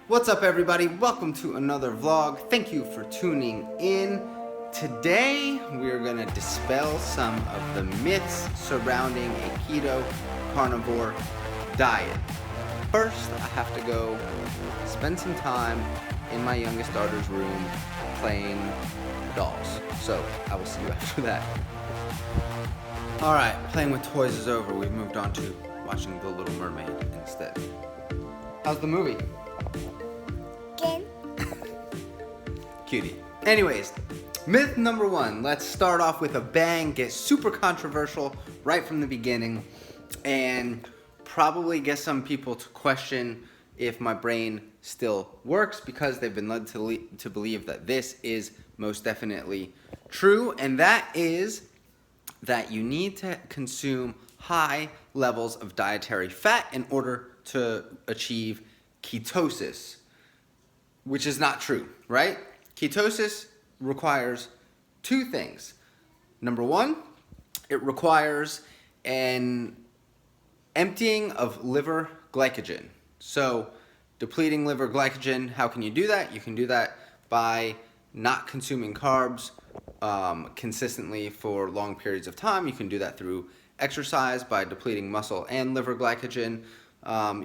What's up, everybody? Welcome to another vlog. Thank you for tuning in. Today we're gonna dispel some of the myths surrounding a keto carnivore diet. First, I have to go spend some time in my youngest daughter's room playing dolls. So I will see you after that. All right, playing with toys is over. We've moved on to watching The Little Mermaid instead. How's the movie? Good. Cutie. Anyways, myth number one. Let's start off with a bang, get super controversial right from the beginning, and probably get some people to question if my brain still works, because they've been led to believe that this is most definitely true, and that is that you need to consume high levels of dietary fat in order to achieve ketosis, which is not true, right? Ketosis requires two things. Number one, it requires an emptying of liver glycogen. So depleting liver glycogen, how can you do that? You can do that by not consuming carbs consistently for long periods of time. You can do that through exercise by depleting muscle and liver glycogen.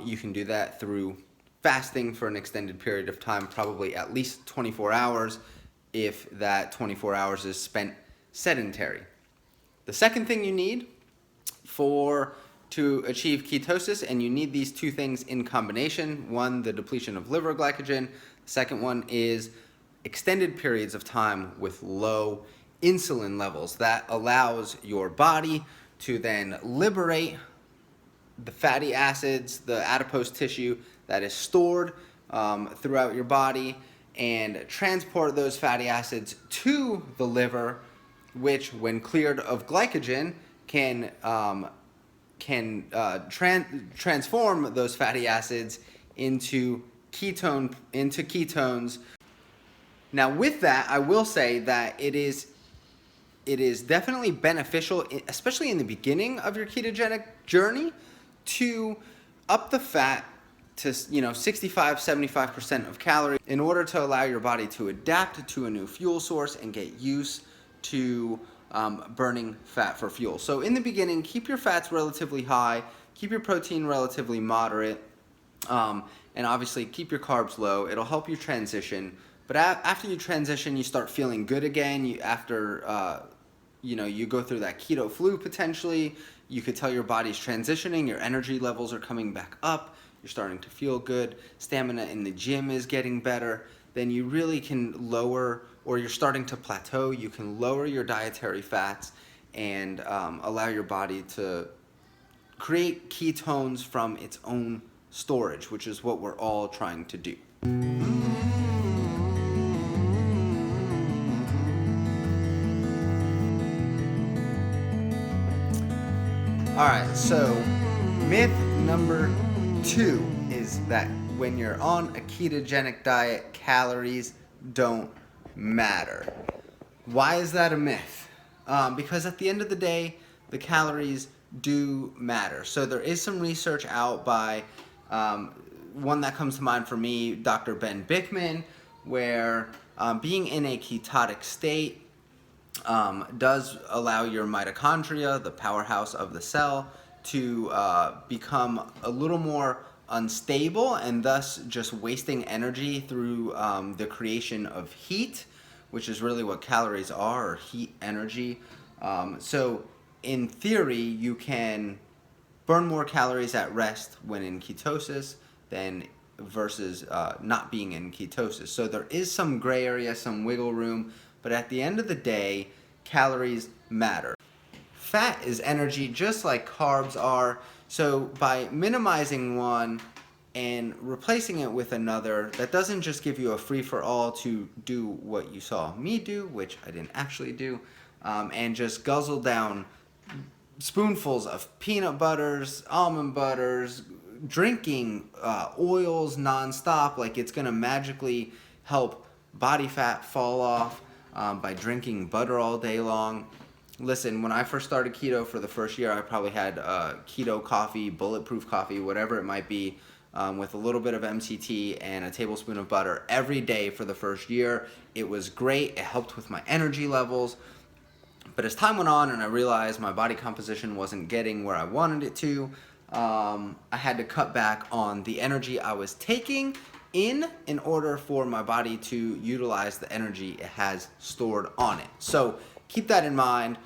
You can do that through fasting for an extended period of time, probably at least 24 hours, if that 24 hours is spent sedentary. The second thing you need to achieve ketosis, and you need these two things in combination: one, the depletion of liver glycogen; the second one is extended periods of time with low insulin levels. That allows your body to then liberate the fatty acids, the adipose tissue that is stored throughout your body, and transport those fatty acids to the liver, which, when cleared of glycogen, can transform those fatty acids into ketones. Now, with that, I will say that it is definitely beneficial, especially in the beginning of your ketogenic journey, to up the fat to 65-75% of calories in order to allow your body to adapt to a new fuel source and get used to burning fat for fuel. So in the beginning, keep your fats relatively high, keep your protein relatively moderate, and obviously keep your carbs low. It'll help you transition. But after you transition, you start feeling good again. You go through that keto flu potentially. You could tell your body's transitioning. Your energy levels are coming back up. You're starting to feel good. Stamina in the gym is getting better. Then you really can lower, or you're starting to plateau. You can lower your dietary fats and allow your body to create ketones from its own storage, which is what we're all trying to do. All right, so myth number two is that when you're on a ketogenic diet, calories don't matter. Why is that a myth? Because at the end of the day, the calories do matter. So there is some research out by one that comes to mind for me, Dr. Ben Bickman, where being in a ketotic state does allow your mitochondria, the powerhouse of the cell, to become a little more unstable, and thus just wasting energy through the creation of heat, which is really what calories are, or heat energy. So in theory, you can burn more calories at rest when in ketosis than versus not being in ketosis. So there is some gray area, some wiggle room, but at the end of the day, calories matter. Fat is energy just like carbs are, so by minimizing one and replacing it with another, that doesn't just give you a free-for-all to do what you saw me do, which I didn't actually do, and just guzzle down spoonfuls of peanut butters, almond butters, drinking oils nonstop, like it's gonna magically help body fat fall off by drinking butter all day long. Listen, when I first started keto for the first year, I probably had keto coffee, bulletproof coffee, whatever it might be, with a little bit of MCT and a tablespoon of butter every day for the first year. It was great. It helped with my energy levels. But as time went on and I realized my body composition wasn't getting where I wanted it to, I had to cut back on the energy I was taking in order for my body to utilize the energy it has stored on it. So keep that in mind.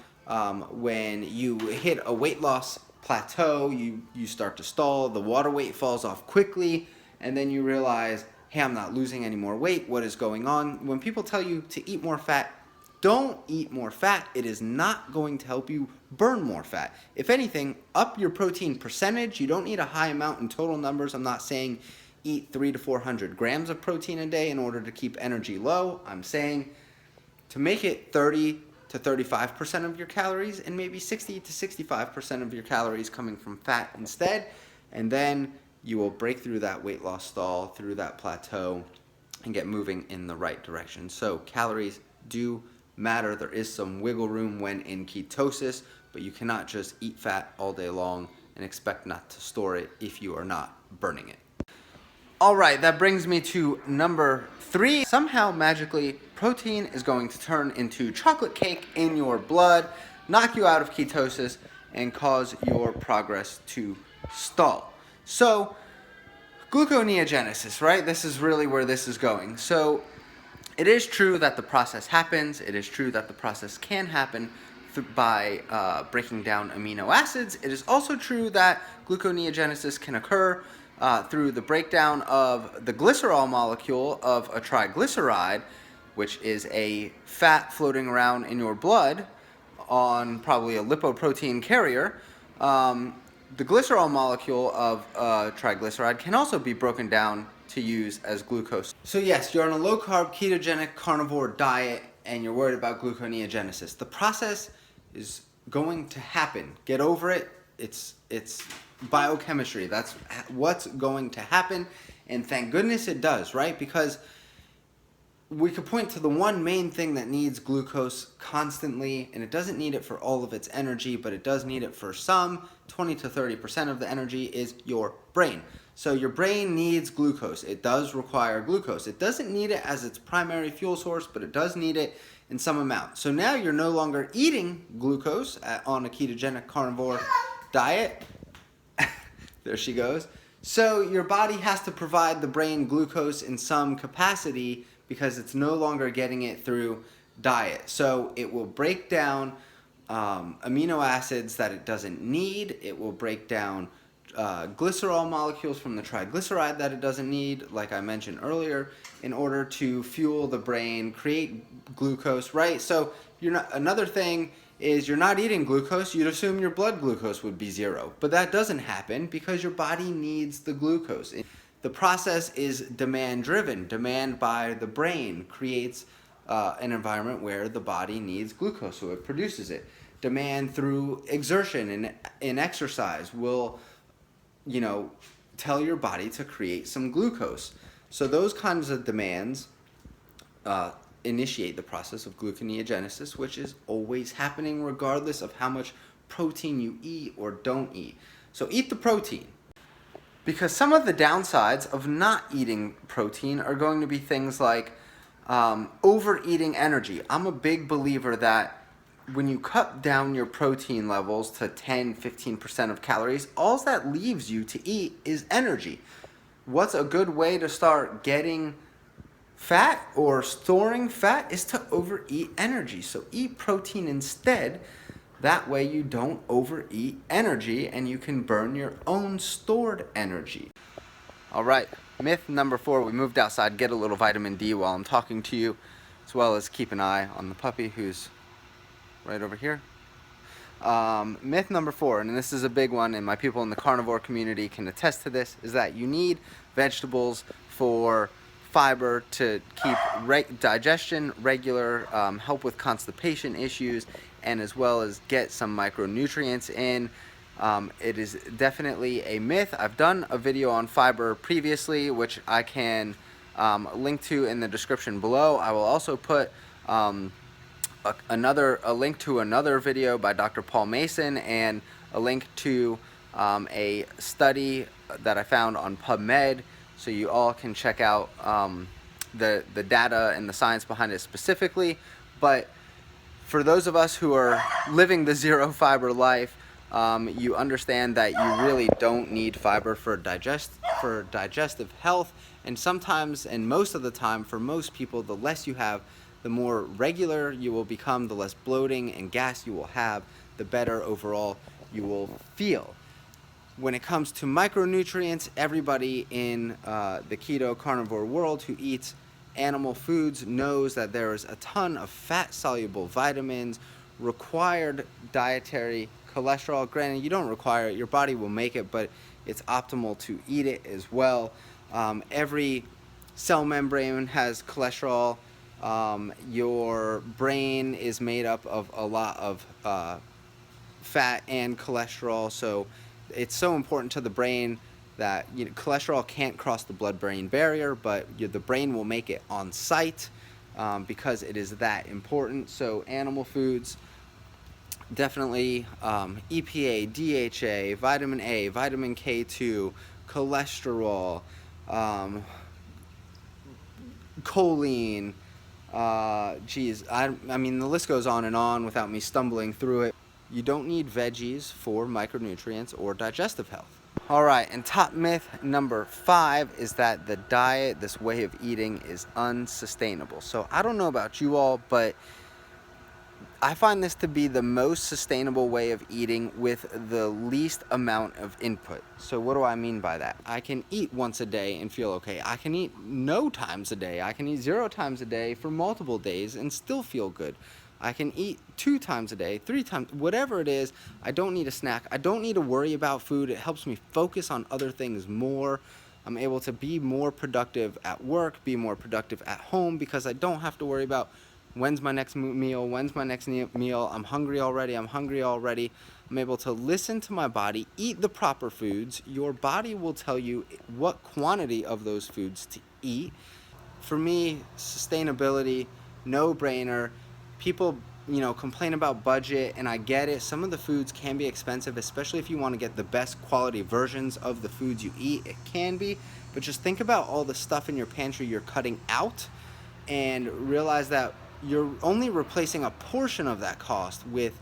When you hit a weight loss plateau, you start to stall, the water weight falls off quickly, and then you realize, hey, I'm not losing any more weight. What is going on? When people tell you to eat more fat, don't eat more fat. It is not going to help you burn more fat. If anything, up your protein percentage. You don't need a high amount in total numbers. I'm not saying eat 300 to 400 grams of protein a day in order to keep energy low. I'm saying to make it 30 to 35% of your calories and maybe 60 to 65% of your calories coming from fat instead. And then you will break through that weight loss stall, through that plateau, and get moving in the right direction. So calories do matter. There is some wiggle room when in ketosis, but you cannot just eat fat all day long and expect not to store it if you are not burning it. All right, that brings me to number 3. Somehow, magically, protein is going to turn into chocolate cake in your blood, knock you out of ketosis, and cause your progress to stall. So, gluconeogenesis, right? This is really where this is going. So, it is true that the process happens. It is true that the process can happen by breaking down amino acids. It is also true that gluconeogenesis can occur through the breakdown of the glycerol molecule of a triglyceride, which is a fat floating around in your blood on probably a lipoprotein carrier. The glycerol molecule of a triglyceride can also be broken down to use as glucose. So yes, you're on a low-carb, ketogenic, carnivore diet, and you're worried about gluconeogenesis. The process is going to happen. Get over it. It's biochemistry. That's what's going to happen, and thank goodness it does, right? Because we could point to the one main thing that needs glucose constantly, and it doesn't need it for all of its energy, but it does need it for some. 20 to 30% of the energy is your brain. So your brain needs glucose. It does require glucose. It doesn't need it as its primary fuel source, but it does need it in some amount. So now you're no longer eating glucose on a ketogenic carnivore diet. There she goes. So your body has to provide the brain glucose in some capacity because it's no longer getting it through diet. So it will break down amino acids that it doesn't need. It will break down glycerol molecules from the triglyceride that it doesn't need, like I mentioned earlier, in order to fuel the brain, create glucose, right? So another thing is you're not eating glucose. You'd assume your blood glucose would be 0, but that doesn't happen because your body needs the glucose. The process is demand driven. Demand by the brain creates an environment where the body needs glucose, so it produces it. Demand through exertion and in exercise will tell your body to create some glucose. So those kinds of demands initiate the process of gluconeogenesis, which is always happening regardless of how much protein you eat or don't eat. So eat the protein. Because some of the downsides of not eating protein are going to be things like overeating energy. I'm a big believer that when you cut down your protein levels to 10-15% of calories, all that leaves you to eat is energy. What's a good way to start getting fat or storing fat is to overeat energy. So eat protein instead. That way you don't overeat energy and you can burn your own stored energy. All right, myth number 4, we moved outside, get a little vitamin D while I'm talking to you, as well as keep an eye on the puppy who's right over here. Myth number 4, and this is a big one, and my people in the carnivore community can attest to this, is that you need vegetables for fiber to keep digestion regular, help with constipation issues, and as well as get some micronutrients in. It is definitely a myth. I've done a video on fiber previously, which I can link to in the description below. I will also put a link to another video by Dr. Paul Mason and a link to a study that I found on PubMed, so you all can check out the data and the science behind it specifically. But for those of us who are living the zero fiber life, you understand that you really don't need fiber for digestive health, and sometimes, and most of the time, for most people, the less you have, the more regular you will become, the less bloating and gas you will have, the better overall you will feel. When it comes to micronutrients, everybody in the keto carnivore world who eats animal foods knows that there is a ton of fat-soluble vitamins, required dietary cholesterol. Granted, you don't require it, your body will make it, but it's optimal to eat it as well. Every cell membrane has cholesterol. Your brain is made up of a lot of fat and cholesterol, so it's so important to the brain that cholesterol can't cross the blood-brain barrier, but the brain will make it on site because it is that important. So animal foods, definitely EPA, DHA, vitamin A, vitamin K2, cholesterol, choline, I mean, the list goes on and on without me stumbling through it. You don't need veggies for micronutrients or digestive health. All right, and top myth number 5 is that the diet, this way of eating, is unsustainable. So I don't know about you all, but I find this to be the most sustainable way of eating with the least amount of input. So what do I mean by that? I can eat once a day and feel okay. I can eat no times a day. I can eat 0 times a day for multiple days and still feel good. I can eat 2 times a day, 3 times, whatever it is. I don't need a snack. I don't need to worry about food. It helps me focus on other things more. I'm able to be more productive at work, be more productive at home, because I don't have to worry about when's my next meal, when's my next meal, I'm hungry already. I'm able to listen to my body, eat the proper foods. Your body will tell you what quantity of those foods to eat. For me, sustainability, no-brainer. People, complain about budget, and I get it. Some of the foods can be expensive, especially if you want to get the best quality versions of the foods you eat. It can be, but just think about all the stuff in your pantry you're cutting out and realize that you're only replacing a portion of that cost with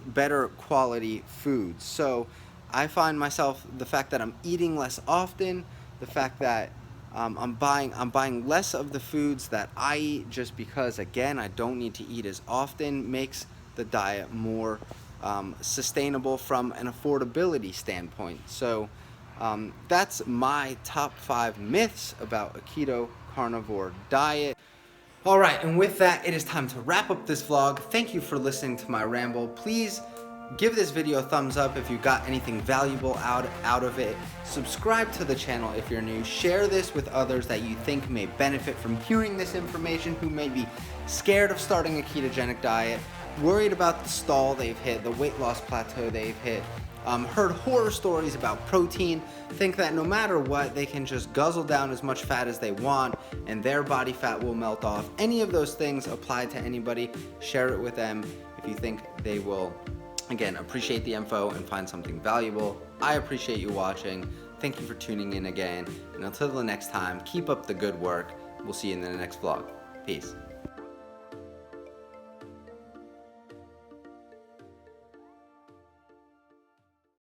better quality foods. So I find myself, the fact that I'm eating less often, the fact that I'm buying less of the foods that I eat, just because, again, I don't need to eat as often, makes the diet more sustainable from an affordability standpoint. So that's my top 5 myths about a keto carnivore diet. All right, and with that, it is time to wrap up this vlog. Thank you for listening to my ramble. Please give this video a thumbs up if you got anything valuable out of it. Subscribe to the channel if you're new. Share this with others that you think may benefit from hearing this information, who may be scared of starting a ketogenic diet, worried about the stall they've hit, the weight loss plateau they've hit, heard horror stories about protein, think that no matter what, they can just guzzle down as much fat as they want and their body fat will melt off. Any of those things apply to anybody. Share it with them if you think they will, again, appreciate the info and find something valuable. I appreciate you watching. Thank you for tuning in again. And until the next time, keep up the good work. We'll see you in the next vlog. Peace.